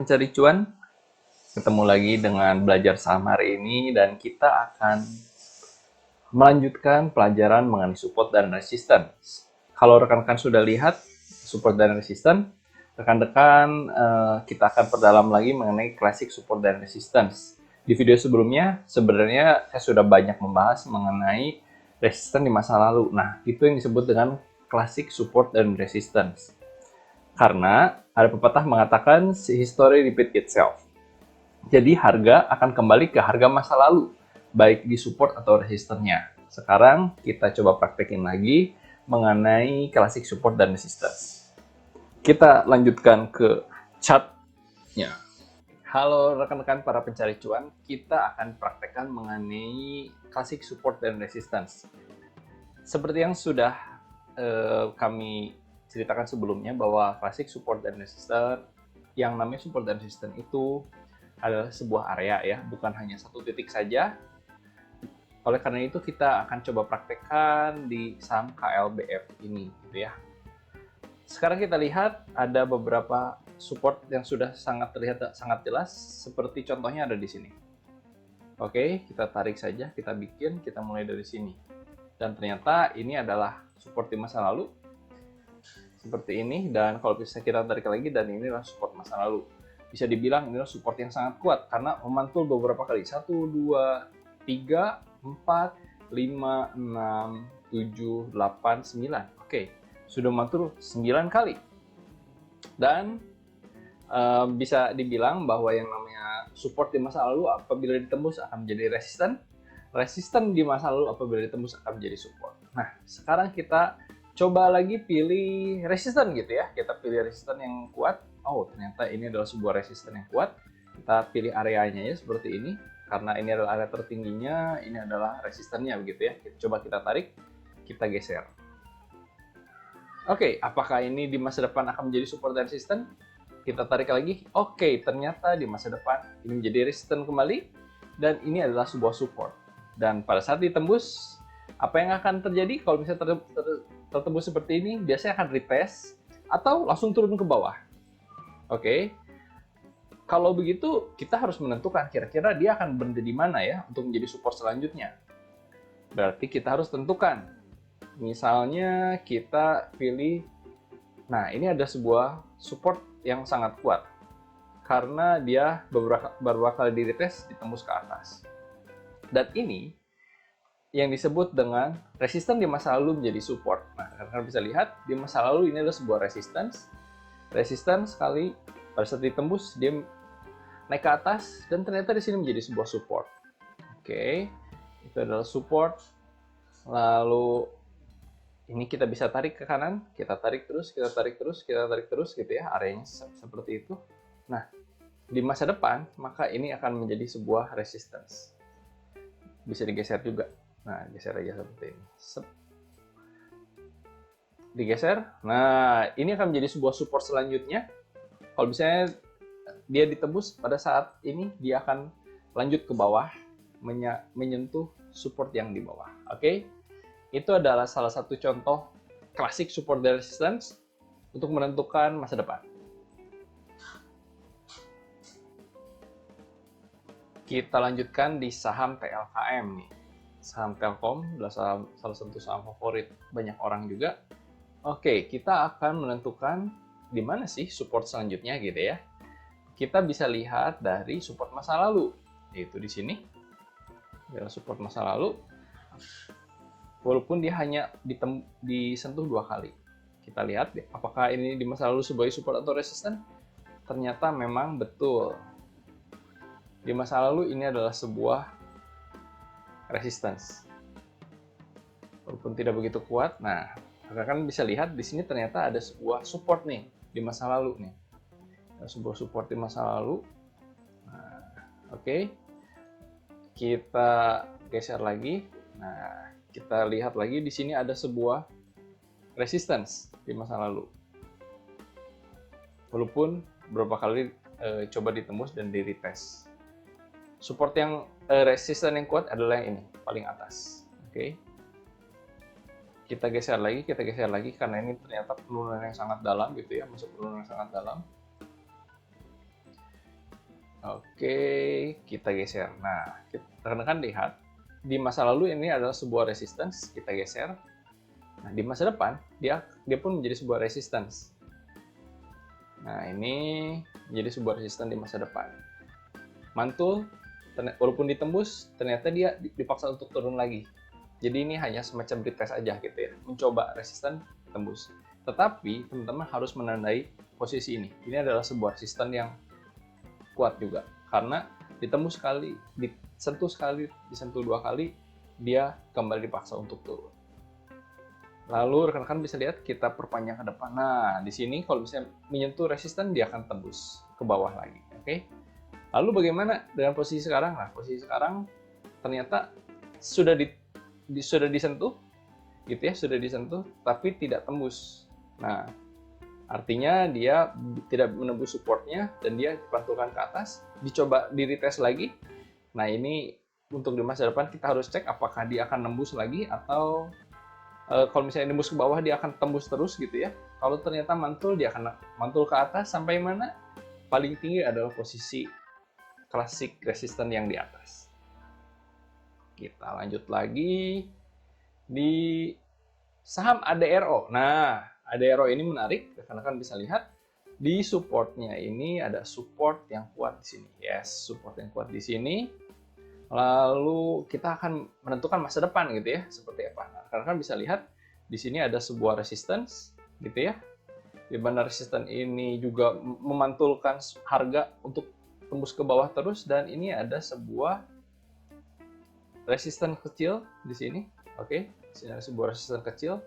Pencari cuan, ketemu lagi dengan belajar saham hari ini dan kita akan melanjutkan pelajaran mengenai support dan resistance. Kalau rekan-rekan sudah lihat support dan resistance, rekan-rekan kita akan perdalam lagi mengenai classic support dan resistance. Di video sebelumnya sebenarnya saya sudah banyak membahas mengenai resistance di masa lalu. Nah, itu yang disebut dengan classic support dan resistance. Karena ada pepatah mengatakan si history repeat itself. Jadi harga akan kembali ke harga masa lalu, baik di support atau resistennya. Sekarang kita coba praktekin lagi mengenai classic support dan resistance. Kita lanjutkan ke chartnya. Halo rekan-rekan para pencari cuan, kita akan praktekkan mengenai classic support dan resistance. Seperti yang sudah kami ceritakan sebelumnya bahwa classic support dan resistance, yang namanya support dan resistance itu adalah sebuah area ya, bukan hanya satu titik saja. Oleh karena itu kita akan coba praktekkan di saham KLBF ini gitu ya. Sekarang kita lihat ada beberapa support yang sudah sangat terlihat sangat jelas, seperti contohnya ada di sini. Oke, kita tarik saja, kita mulai dari sini. Dan ternyata ini adalah support di masa lalu, seperti ini, dan kalau bisa kita tarik lagi, dan ini adalah support masa lalu. Bisa dibilang ini adalah support yang sangat kuat karena memantul beberapa kali. 1, 2, 3, 4, 5, 6, 7, 8, 9. Oke, sudah memantul 9 kali. Dan bisa dibilang bahwa yang namanya support di masa lalu apabila ditembus akan menjadi resisten. Resisten di masa lalu apabila ditembus akan menjadi support. Nah, sekarang kita coba lagi pilih resisten gitu ya. Kita pilih resisten yang kuat. Oh, ternyata ini adalah sebuah resisten yang kuat. Kita pilih areanya ya seperti ini. Karena ini adalah area tertingginya, ini adalah resistennya begitu ya. Coba kita tarik, kita geser. Oke, apakah ini di masa depan akan menjadi support dan resisten? Kita tarik lagi. Oke, ternyata di masa depan ini menjadi resisten kembali. Dan ini adalah sebuah support. Dan pada saat ditembus, apa yang akan terjadi kalau misalnya tertembus seperti ini? Biasanya akan retest atau langsung turun ke bawah. Oke, kalau begitu kita harus menentukan kira-kira dia akan berada di mana ya untuk menjadi support selanjutnya. Berarti kita harus tentukan. Misalnya kita pilih, nah ini ada sebuah support yang sangat kuat karena dia beberapa kali di retest ditembus ke atas. Dan ini yang disebut dengan resisten di masa lalu menjadi support. Nah, kalian bisa lihat di masa lalu ini adalah sebuah resistance. Resistance sekali pada saat ditembus dia naik ke atas dan ternyata di sini menjadi sebuah support. Oke, itu adalah support. Lalu ini kita bisa tarik ke kanan, kita tarik terus, kita tarik terus, kita tarik terus gitu ya, areanya seperti itu. Nah, di masa depan maka ini akan menjadi sebuah resistance. Bisa digeser juga. Nah, geser aja seperti ini. Digeser. Nah, ini akan menjadi sebuah support selanjutnya. Kalau misalnya dia ditembus pada saat ini, dia akan lanjut ke bawah, menyentuh support yang di bawah. Oke, itu adalah salah satu contoh klasik support dan resistance untuk menentukan masa depan. Kita lanjutkan di saham TLKM nih. Saham Telkom adalah salah satu saham favorit banyak orang juga. Oke, kita akan menentukan di mana sih support selanjutnya gitu ya. Kita bisa lihat dari support masa lalu, yaitu di sini. Adalah support masa lalu. Walaupun dia hanya disentuh 2 kali. Kita lihat apakah ini di masa lalu sebagai support atau resisten. Ternyata memang betul. Di masa lalu ini adalah sebuah resistance. Walaupun tidak begitu kuat. Nah, rekan bisa lihat di sini ternyata ada sebuah support nih di masa lalu nih. Ada sebuah support di masa lalu. Nah, oke. Kita geser lagi. Nah, kita lihat lagi di sini ada sebuah resistance di masa lalu. Walaupun beberapa kali coba ditembus dan di retest. Support yang resisten yang kuat adalah yang ini, paling atas. Oke. Kita geser lagi karena ini ternyata penurunan yang sangat dalam gitu ya, masuk penurunan yang sangat dalam. Oke, kita geser. Nah, rekan-rekan lihat, di masa lalu ini adalah sebuah resistance, kita geser. Nah, di masa depan, dia pun menjadi sebuah resistance. Nah, ini menjadi sebuah resistance di masa depan. Mantul, walaupun ditembus, ternyata dia dipaksa untuk turun lagi. Jadi ini hanya semacam retest aja gitu ya, mencoba resisten tembus. Tetapi teman-teman harus menandai posisi ini. Ini adalah sebuah resisten yang kuat juga, karena ditembus sekali, disentuh 2 kali, dia kembali dipaksa untuk turun. Lalu rekan-rekan bisa lihat kita perpanjang ke depan. Nah, di sini kalau misalnya menyentuh resisten, dia akan tembus ke bawah lagi. Oke. Lalu bagaimana dengan posisi sekarang? Nah, posisi sekarang ternyata sudah disentuh, gitu ya, sudah disentuh, tapi tidak tembus. Nah, artinya dia tidak menembus supportnya dan dia dipantulkan ke atas, dicoba di retest lagi. Nah, ini untuk di masa depan kita harus cek apakah dia akan nembus lagi atau kalau misalnya nembus ke bawah dia akan tembus terus gitu ya. Kalau ternyata mantul, dia akan mantul ke atas sampai mana? Paling tinggi adalah posisi klasik resisten yang di atas. Kita lanjut lagi di saham ADRO. Nah, ADRO ini menarik, rekan-rekan bisa lihat di supportnya ini ada support yang kuat di sini. Yes, support yang kuat di sini. Lalu kita akan menentukan masa depan gitu ya, seperti apa. Nah, rekan-rekan bisa lihat di sini ada sebuah resistance gitu ya. Di mana resistance ini juga memantulkan harga untuk tembus ke bawah terus, dan ini ada sebuah resistance kecil di sini. Oke, di sini ada sebuah resistance kecil,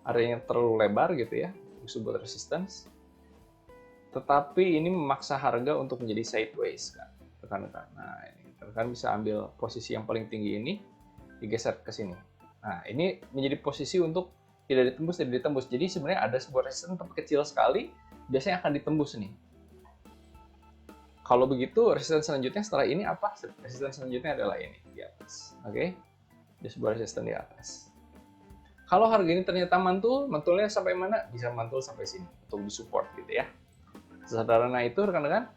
areanya terlalu lebar gitu ya, sebuah resistance. Tetapi ini memaksa harga untuk menjadi sideways kan, rekan-rekan. Nah, ini rekan bisa ambil posisi yang paling tinggi ini, digeser ke sini. Nah, ini menjadi posisi untuk tidak ditembus. Jadi sebenarnya ada sebuah resistance tapi kecil sekali, biasanya akan ditembus nih. Kalau begitu, resistance selanjutnya setelah ini apa? Resistance selanjutnya adalah ini, di atas. Oke? Ada sebuah resistance di atas. Kalau harga ini ternyata mantulnya sampai mana? Bisa mantul sampai sini, untuk disupport gitu ya. Sederhana itu rekan-rekan.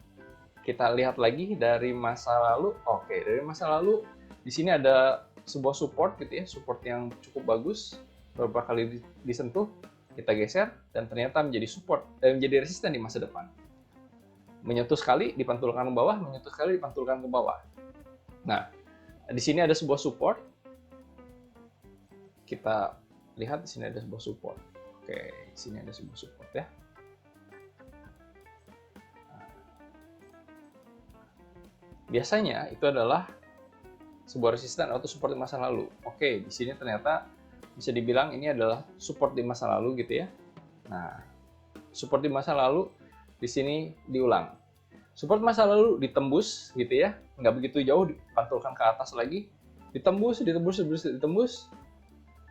Kita lihat lagi dari masa lalu. Oke, dari masa lalu di sini ada sebuah support gitu ya, support yang cukup bagus. Beberapa kali disentuh, kita geser dan ternyata menjadi support dan menjadi resisten di masa depan. Menyentuh sekali, dipantulkan ke bawah, menyentuh sekali, dipantulkan ke bawah. Nah, di sini ada sebuah support. Kita lihat di sini ada sebuah support. Oke, di sini ada sebuah support ya. Biasanya itu adalah sebuah resisten atau support di masa lalu. Oke, di sini ternyata bisa dibilang ini adalah support di masa lalu gitu ya. Nah, support di masa lalu di sini diulang. Support masa lalu ditembus gitu ya, nggak begitu jauh, dipantulkan ke atas lagi, ditembus,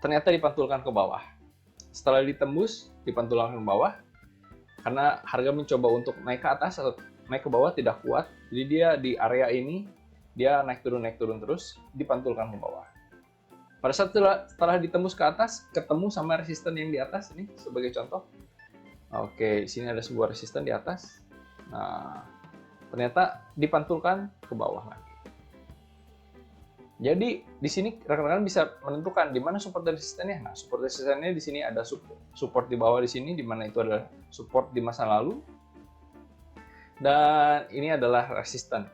ternyata dipantulkan ke bawah. Setelah ditembus, dipantulkan ke bawah, karena harga mencoba untuk naik ke atas atau naik ke bawah tidak kuat, jadi dia di area ini dia naik turun terus, dipantulkan ke bawah. Pada saat setelah ditembus ke atas, ketemu sama resisten yang di atas ini sebagai contoh. Oke, di sini ada sebuah resisten di atas. Nah, ternyata dipantulkan ke bawah lagi. Jadi di sini rekan-rekan bisa menentukan di mana support dan resistennya. Nah, support resistennya di sini ada support di bawah di sini, di mana itu adalah support di masa lalu. Dan ini adalah resisten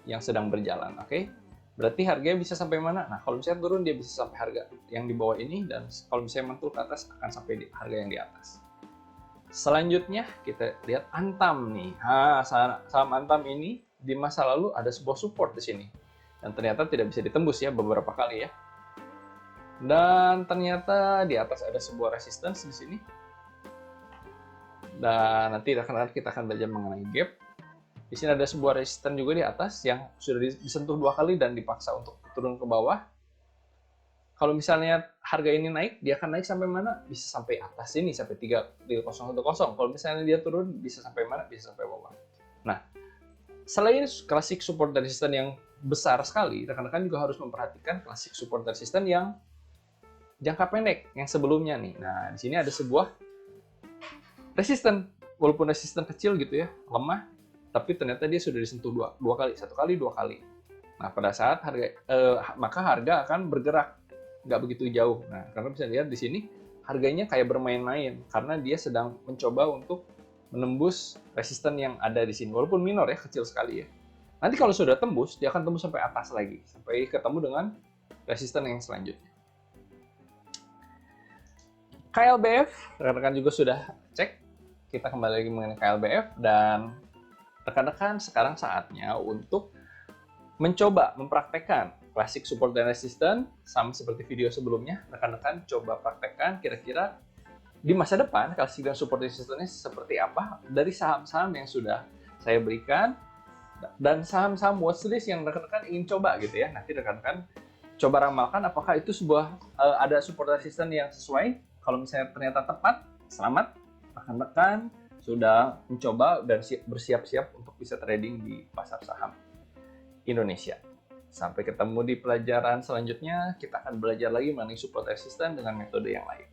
yang sedang berjalan, oke? Berarti harganya bisa sampai mana? Nah, kalau misalnya turun dia bisa sampai harga yang di bawah ini, dan kalau misalnya mantul ke atas akan sampai di harga yang di atas. Selanjutnya kita lihat Antam nih. Nah, saham Antam ini di masa lalu ada sebuah support di sini. Dan ternyata tidak bisa ditembus ya beberapa kali ya. Dan ternyata di atas ada sebuah resistance di sini. Dan nanti rekan-rekan kita akan belajar mengenai gap. Di sini ada sebuah resistance juga di atas yang sudah disentuh 2 kali dan dipaksa untuk turun ke bawah. Kalau misalnya harga ini naik, dia akan naik sampai mana? Bisa sampai atas ini, sampai 3010. Kalau misalnya dia turun, bisa sampai mana? Bisa sampai bawah. Nah, selain klasik support dan resistance yang besar sekali, rekan-rekan juga harus memperhatikan klasik support dan resistance yang jangka pendek, yang sebelumnya nih. Nah, di sini ada sebuah resistance, walaupun resistance kecil gitu ya, lemah. tapi ternyata dia sudah disentuh dua kali, satu kali, dua kali. Nah, pada saat maka harga akan bergerak, nggak begitu jauh. Nah, karena bisa lihat di sini harganya kayak bermain-main karena dia sedang mencoba untuk menembus resisten yang ada di sini, walaupun minor ya, kecil sekali ya. Nanti kalau sudah tembus, dia akan tembus sampai atas lagi, sampai ketemu dengan resisten yang selanjutnya. KLBF, rekan-rekan juga sudah cek. Kita kembali lagi mengenai KLBF, dan rekan-rekan sekarang saatnya untuk mencoba mempraktekkan klasik support dan resistance, sama seperti video sebelumnya. Rekan-rekan coba praktekkan kira-kira di masa depan klasik dan support resistance seperti apa dari saham-saham yang sudah saya berikan, dan saham-saham watchlist yang rekan-rekan ingin coba gitu ya. Nanti rekan-rekan coba ramalkan apakah itu sebuah ada support resistance yang sesuai. Kalau misalnya ternyata tepat, selamat, rekan-rekan sudah mencoba dan bersiap-siap untuk bisa trading di pasar saham Indonesia. Sampai ketemu di pelajaran selanjutnya, kita akan belajar lagi mengenai support resistance dengan metode yang lain.